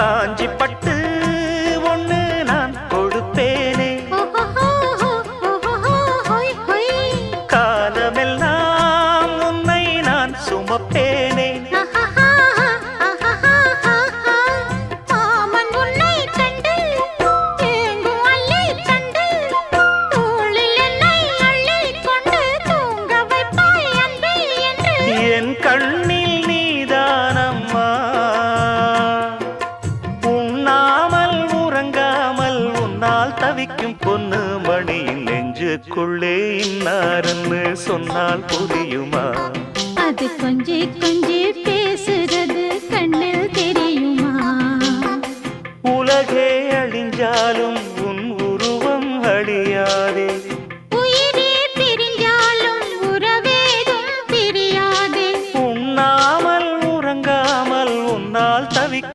காஞ்சி பட்டு ஒண்ணு நான் கொடுப்பேனே, காலமெல்லாம் உன்னை நான் சுமப்பேனே. என் கண்ணில் நீதானம்மா, உண்ணாமல் உறங்காமல் உன்னால் தவிக்கும் பொண்ணு மணியின் நெஞ்சுக்குள்ளே இன்னாருன்னு சொன்னால் புரியுமா? அது கொஞ்சி கொஞ்சி